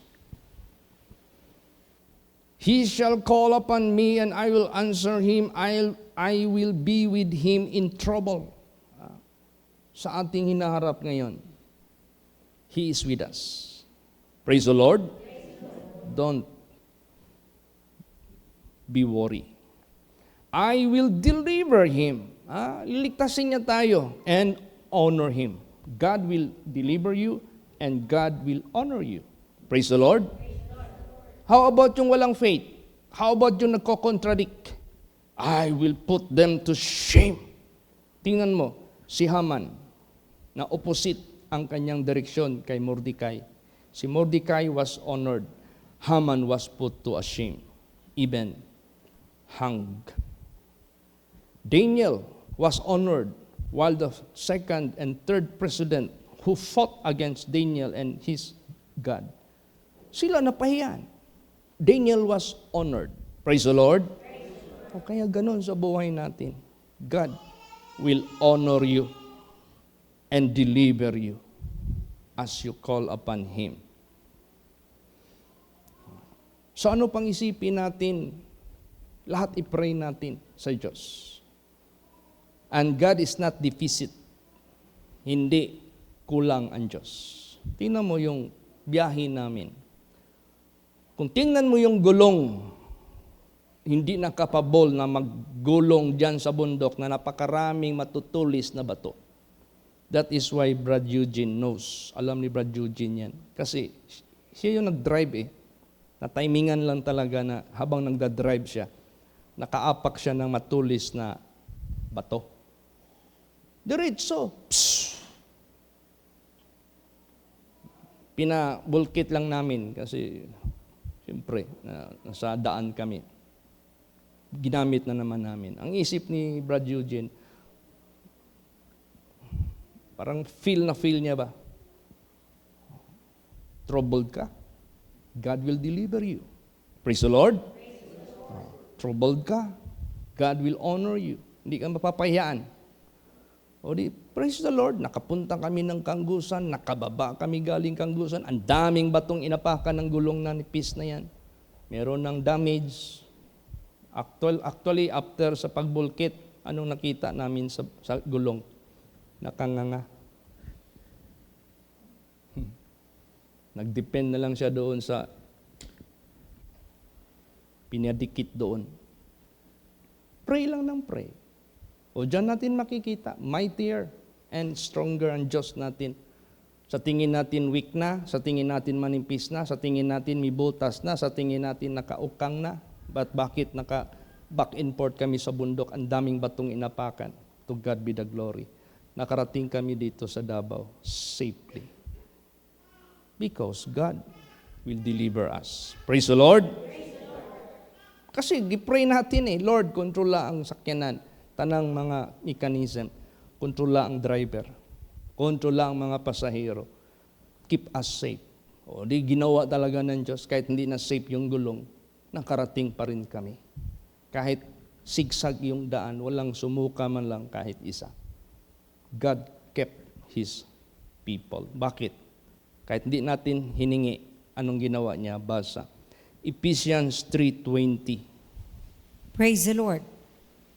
He shall call upon me, and I will answer him. I will be with him in trouble. Sa ating hinaharap ngayon, He is with us. Praise the Lord. Don't be worried. I will deliver him. Liligtasin niya tayo and honor him. God will deliver you and God will honor you. Praise the Lord. How about yung walang faith? How about yung nagko-contradict? I will put them to shame. Tingnan mo, si Haman, na opposite ang kanyang direksyon kay Mordecai. Si Mordecai was honored. Haman was put to shame, even hung. Daniel was honored, while the second and third president who fought against Daniel and his God, sila napahiyan. Daniel was honored. Praise the Lord. O kaya ganun sa buhay natin. God will honor you and deliver you as you call upon Him. So ano pang isipin natin? Lahat i-pray natin sa Diyos. And God is not deficit. Hindi kulang ang Diyos. Tingnan mo yung biyahe namin. Kung tingnan mo yung gulong, hindi na kapabol na maggulong dyan sa bundok na napakaraming matutulis na bato. That is why Brad Eugene knows. Alam ni Brad Eugene yan. Kasi siya yung nag-drive Na-timingan lang talaga na habang nagdadrive siya, nakaapak siya ng matulis na bato. Diretso. Pinabulkit lang namin kasi siyempre nasa daan kami. Ginamit na naman namin. Ang isip ni Brad Eugene, parang feel niya ba? Troubled ka? God will deliver you. Praise the Lord. Troubled ka? God will honor you. Hindi ka mapapahiyaan. O di, praise the Lord, nakapunta kami ng Kanggusan, nakababa kami galing Kanggusan, ang daming batong inapakan ng gulong na nipis na yan. Meron ng damage. Actually, after sa pagbulkit, anong nakita namin sa gulong? Nakanganga. Nagdepend na lang siya doon sa pinadikit doon. Pray lang ng pray. O dyan natin makikita, mightier and stronger ang Diyos natin. Sa tingin natin weak na, sa tingin natin manipis na, sa tingin natin may butas na, sa tingin natin nakaukang na. But bakit back and forth kami sa bundok, ang daming batong inapakan? To God be the glory. Nakarating kami dito sa Davao safely. Because God will deliver us. Praise the Lord. Kasi gipray natin Lord, kontrola ang sakyanan, tanang mga mechanism, kontrola ang driver, kontrola ang mga pasahero, keep us safe. O di ginawa talaga ng Diyos, kahit hindi na safe yung gulong, nakarating pa rin kami. Kahit sigsag yung daan, walang sumuka man lang kahit isa. God kept His people. Bakit? Kahit hindi natin hiningi, anong ginawa niya? Basa. Ephesians 3:20. Praise the Lord.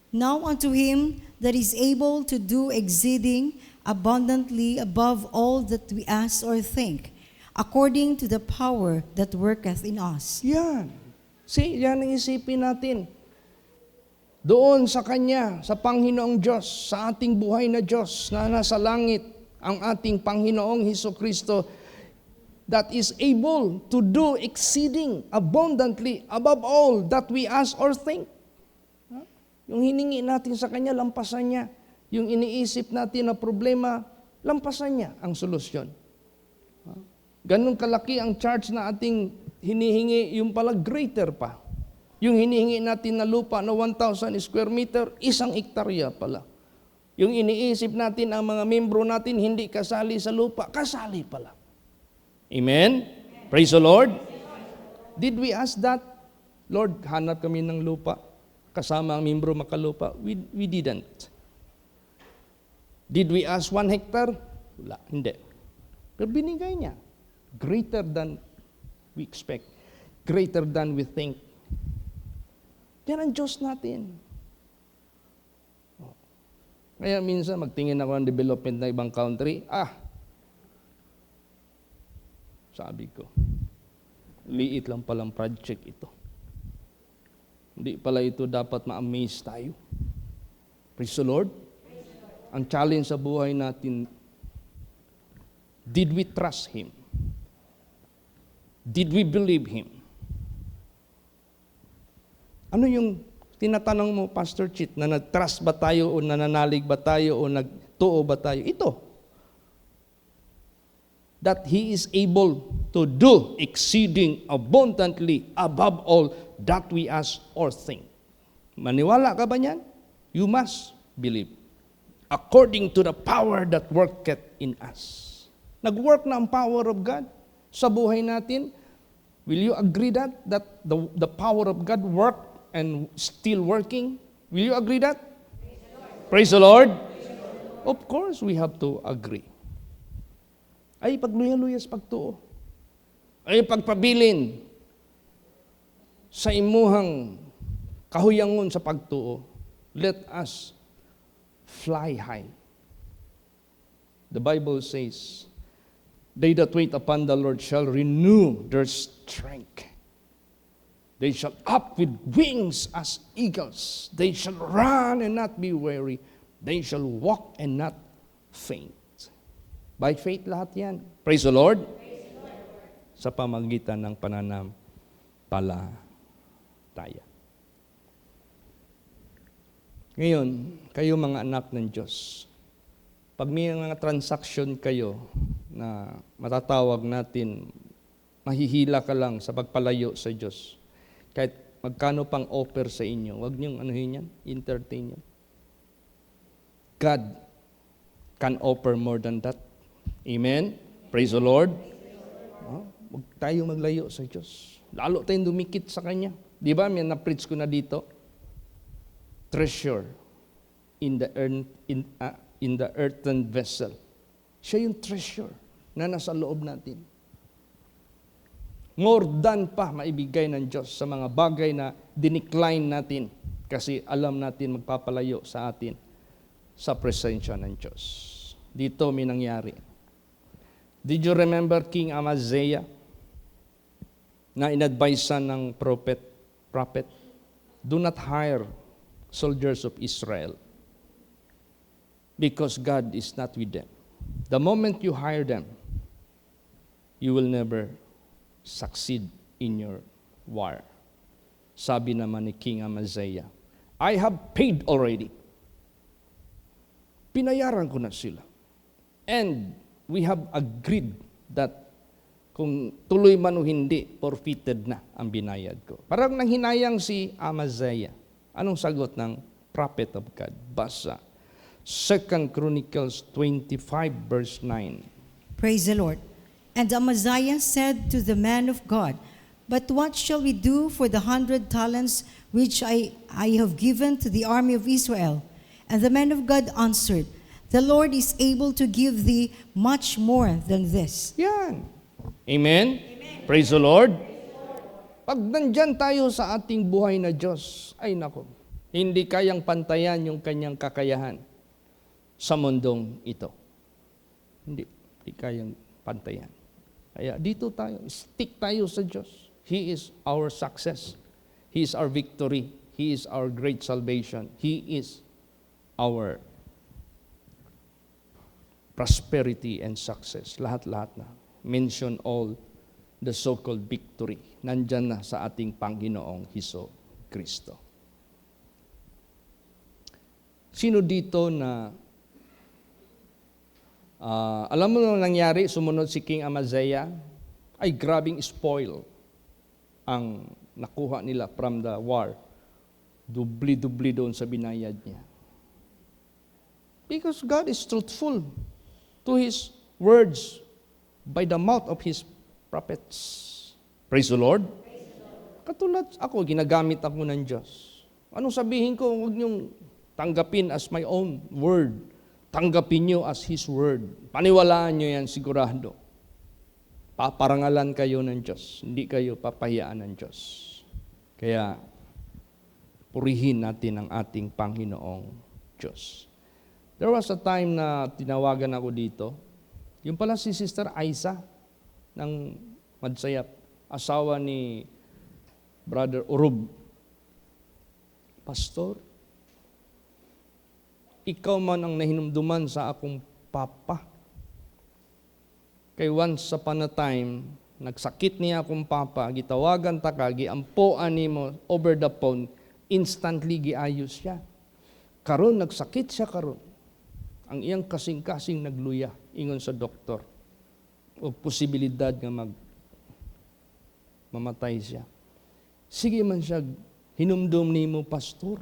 Now unto him that is able to do exceeding abundantly above all that we ask or think, according to the power that worketh in us. Yan. See, yan ang isipin natin. Doon sa Kanya, sa Panginoong Diyos, sa ating buhay na Diyos na nasa langit, ang ating Panginoong Hesukristo, that is able to do exceeding abundantly above all that we ask or think. Yung hiningi natin sa Kanya, lampasan niya. Yung iniisip natin na problema, lampasan niya ang solusyon. Ganun kalaki ang charge na ating hinihingi, yung pala greater pa. Yung hinihingi natin na lupa na 1,000 square meter, 1 hektarya pala. Yung iniisip natin ang mga membro natin hindi kasali sa lupa, kasali pala. Amen? Praise the Lord. Did we ask that? Lord, hanap kami ng lupa. Kasama ang membro makalupa. We didn't. Did we ask 1 hectare? Wala, hindi. Pero binigay niya. Greater than we expect. Greater than we think. Yan ang Diyos natin. Kaya minsan magtingin ako ng development ng ibang country, sabi ko, liit lang palang project ito. Hindi pala ito dapat ma-amaze tayo. Praise the Lord. Ang challenge sa buhay natin, did we trust Him? Did we believe Him? Ano yung tinatanong mo, Pastor Chit, na nag-trust ba tayo o nananalig ba tayo o nagtuo ba tayo? Ito. That He is able to do exceeding abundantly above all that we ask or think. Maniwala ka ba niyan? You must believe. According to the power that worketh in us. Nag-work na ang power of God sa buhay natin. Will you agree that the power of God worked and still working? Will you agree that? Praise the Lord. Of course, we have to agree. Ay pagluya-luya sa pagtuo. Ay pagpabilin sa imuhang kahuyangon sa pagtuo. Let us fly high. The Bible says, they that wait upon the Lord shall renew their strength. They shall up with wings as eagles. They shall run and not be weary. They shall walk and not faint. By faith lahat yan. Praise the Lord. Praise the Lord. Sa pamagitan ng palataya. Ngayon, kayo mga anak ng Diyos, pag may mga transaction kayo na matatawag natin, mahihila ka lang sa pagpalayo sa Diyos. Kahit magkano pang offer sa inyo, huwag niyong anuhin yan, entertain yan. God can offer more than that. Amen? Praise the Lord. Huwag tayong maglayo sa Diyos. Lalo tayong dumikit sa Kanya. Di ba, may na-preach ko na dito? Treasure in the earthen vessel. Siya yung treasure na nasa loob natin. More than pa maibigay ng Diyos sa mga bagay na dinicline natin kasi alam natin magpapalayo sa atin sa presensya ng Diyos. Dito may nangyari. Did you remember King Amaziah na inadvisean ng prophet? Do not hire soldiers of Israel because God is not with them. The moment you hire them, you will never succeed in your war. Sabi naman ni King Amaziah, I have paid already. Pinayaran ko na sila. And we have agreed that kung tuloy man o hindi, forfeited na ang binayad ko. Parang nanghinayang si Amaziah. Anong sagot ng prophet of God? Basa. 2 Chronicles 25 verse 9. Praise the Lord. And Amaziah said to the man of God, but what shall we do for the 100 talents which I have given to the army of Israel? And the man of God answered, the Lord is able to give thee much more than this. Yan. Amen? Amen. Praise the Lord. Pag nandyan tayo sa ating buhay na Diyos, ay nako, hindi kayang pantayan yung kanyang kakayahan sa mundong ito. Hindi kayang pantayan. Kaya dito tayo, stick tayo sa Diyos. He is our success. He is our victory. He is our great salvation. He is our prosperity and success. Lahat-lahat na. Mention all the so-called victory. Nandyan na sa ating Panginoong Hesus Kristo. Sino dito na alam mo nang nangyari, sumunod si King Amaziah, ay grabing spoil ang nakuha nila from the war. Dubli-dubli doon sa binayad niya. Because God is truthful to His words by the mouth of His prophets. Praise the Lord. Katulad ako, ginagamit ako ng Diyos. Anong sabihin ko? Huwag niyong tanggapin as my own word. Tanggapin niyo as His word. Paniwalaan niyo yan sigurado. Paparangalan kayo ng Diyos. Hindi kayo papahiyaan ng Diyos. Kaya, purihin natin ang ating Panginoong Diyos. There was a time na tinawagan ako dito. Yung pala si Sister Aiza ng Madsayap, asawa ni Brother Urub. Pastor, ikaw man ang nahinumduman sa akong papa. Kay once upon a time, nagsakit niya akong papa, gitawagan ta ka, giampoan nimo over the phone, instantly giayos siya. Karon nagsakit siya karon. Ang iyang kasing-kasing nagluya ingon sa doktor. O posibilidad nga mamatay siya. Sige man siya, hinumdum nimo pastor.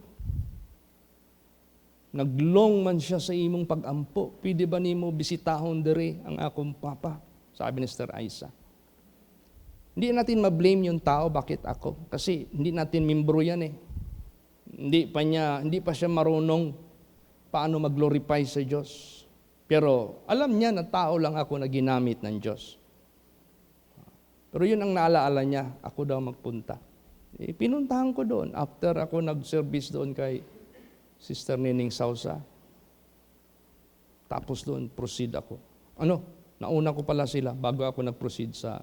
Naglong man siya sa imong pag-ampo. Pwede ba nimo bisitahon dere ang akong papa? Sabi ni Sister Aiza. Hindi natin ma-blame yung tao, bakit ako? Kasi hindi natin membro yan eh. Hindi pa siya marunong paano mag-glorify sa Diyos. Pero alam niya na tao lang ako na ginamit ng Diyos. Pero yun ang naalaala niya, ako daw magpunta. Pinuntahan ko doon. After ako nag-service doon kay Sister Nining Sausa, tapos doon, proceed ako. Nauna ko pala sila bago ako nag-proceed sa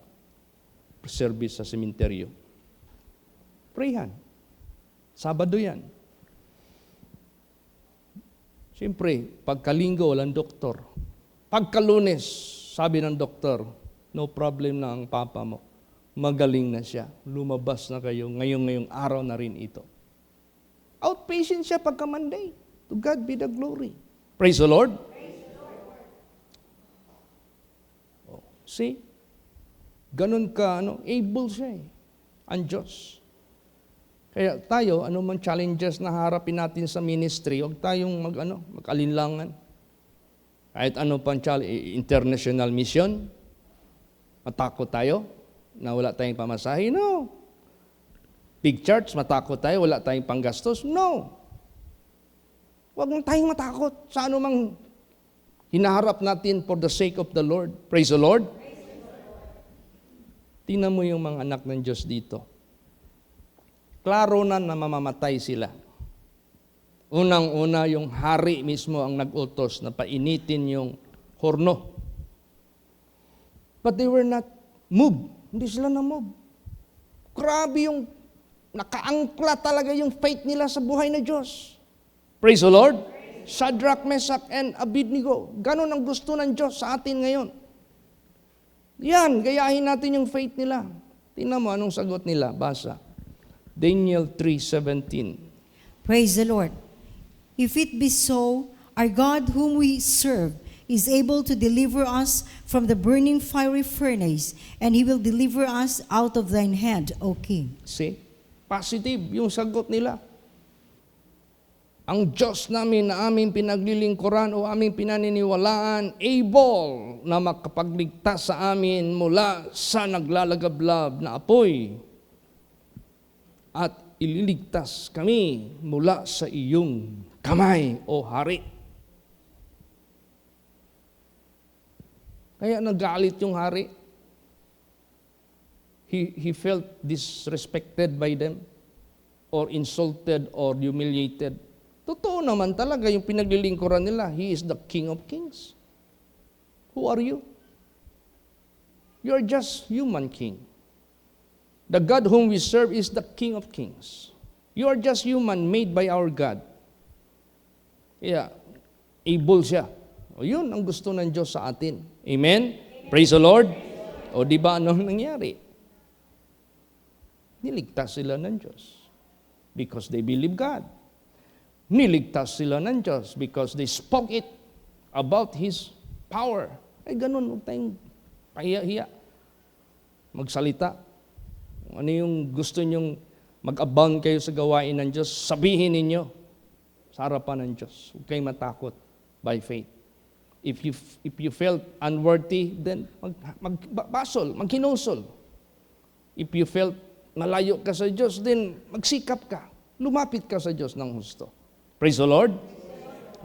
service sa sementeryo. Prayhan. Sabado yan. Siyempre, pagkalinggo, walang doktor. Pagkalunes, sabi ng doktor, no problem na ang papa mo. magaling na siya. Lumabas na kayo. Ngayong araw na rin ito. Outpatient siya pagka Monday. To God be the glory. Praise the Lord. Oh, see? Ganun ka, able siya eh. Ang Diyos. Kaya tayo, anumang challenges na harapin natin sa ministry, huwag tayong mag-alinlangan. Kahit ano pang international mission, matakot tayo na wala tayong pamasahe? No. Big church, matakot tayo, wala tayong panggastos? No. Huwag mong tayong matakot sa anumang hinaharap natin for the sake of the Lord. Praise the Lord. Tingnan mo yung mga anak ng Diyos dito. Klaro na mamamatay sila. Unang-una, yung hari mismo ang nag-utos na painitin yung horno. But they were not moved. Hindi sila na-move. Grabe yung nakaangkla talaga yung faith nila sa buhay na Diyos. Praise the Lord. Shadrach, Meshach, and Abednego. Ganon ang gusto ng Diyos sa atin ngayon. Yan, gayahin natin yung faith nila. Tingnan mo anong sagot nila. Basa. Daniel 3:17. Praise the Lord. If it be so, our God whom we serve is able to deliver us from the burning fiery furnace, and He will deliver us out of thine hand, O King. See? Positive yung sagot nila. Ang Diyos namin na aming pinaglilingkuran o aming pinaniniwalaan, able na makapagligtas sa amin mula sa naglalagablab na apoy at ililigtas kami mula sa iyong kamay, o hari. Kaya nagalit yung hari. He felt disrespected by them or insulted or humiliated. Totoo naman talaga yung pinaglilingkuran nila. He is the King of Kings. Who are you? You are just human king. The God whom we serve is the King of Kings. You are just human made by our God. Kaya, able siya. O yun ang gusto ng Diyos sa atin. Amen? Praise the Lord. O di ba anong nangyari? Niligtas sila ng Diyos because they believe God. Niligtas sila ng Diyos because they spoke it about His power. Ay ganun, huwag tayong pahiya-hiya. Magsalita. Ano yung gusto nyong mag-abound kayo sa gawain ng Diyos, sabihin ninyo sa harapan ng Diyos. Huwag kayong matakot by faith. If you felt unworthy, then maghinusol. If you felt malayo ka sa Diyos, then magsikap ka. Lumapit ka sa Diyos ng husto. Praise the Lord.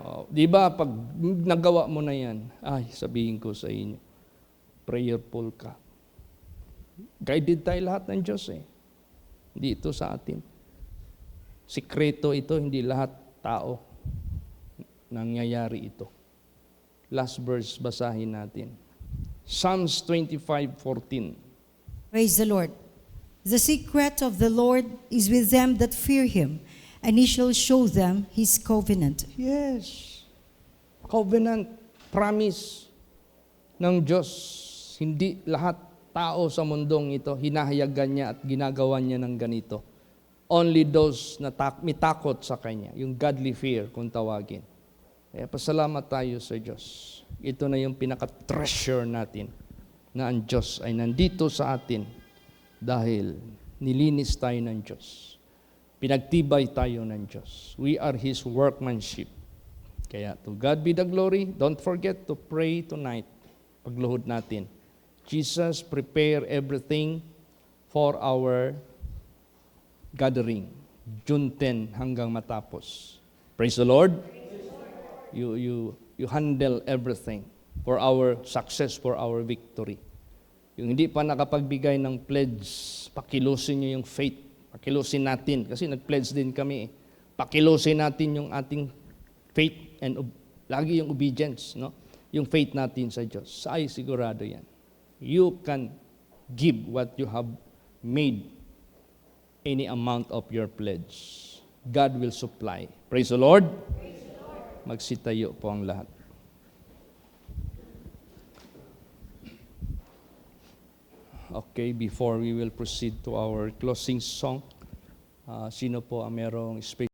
Oh, di ba pag nagawa mo na yan, ay sabihin ko sa inyo, prayerful ka. Guided tayo lahat ng Diyos eh. Hindi ito sa atin. Sikreto ito, hindi lahat tao nangyayari ito. Last verse, basahin natin. Psalms 25:14. Praise the Lord. The secret of the Lord is with them that fear Him, and He shall show them His covenant. Yes. Covenant, promise ng Diyos. Hindi lahat tao sa mundong ito, hinahayagan niya at ginagawa niya ng ganito. Only those na may takot sa Kanya, yung godly fear kung tawagin. Kaya pasalamat tayo sa Diyos. Ito na yung pinaka-treasure natin, na ang Diyos ay nandito sa atin dahil nilinis tayo ng Diyos. Pinagtibay tayo ng Diyos. We are His workmanship. Kaya to God be the glory. Don't forget to pray tonight. Pagluhod natin. Jesus, prepare everything for our gathering. June 10 hanggang matapos. Praise the Lord. You handle everything for our success, for our victory. Yung hindi pa nakapagbigay ng pledge, pakilusin nyo yung faith. Pakilusin natin. Kasi nag-pledge din kami. Pakilusin natin yung ating faith and lagi yung obedience. No? Yung faith natin sa Diyos. Ay, sigurado yan. You can give what you have made, any amount of your pledge. God will supply. Praise the Lord. Magsitayo po ang lahat. Okay, before we will proceed to our closing song, sino po ang merong special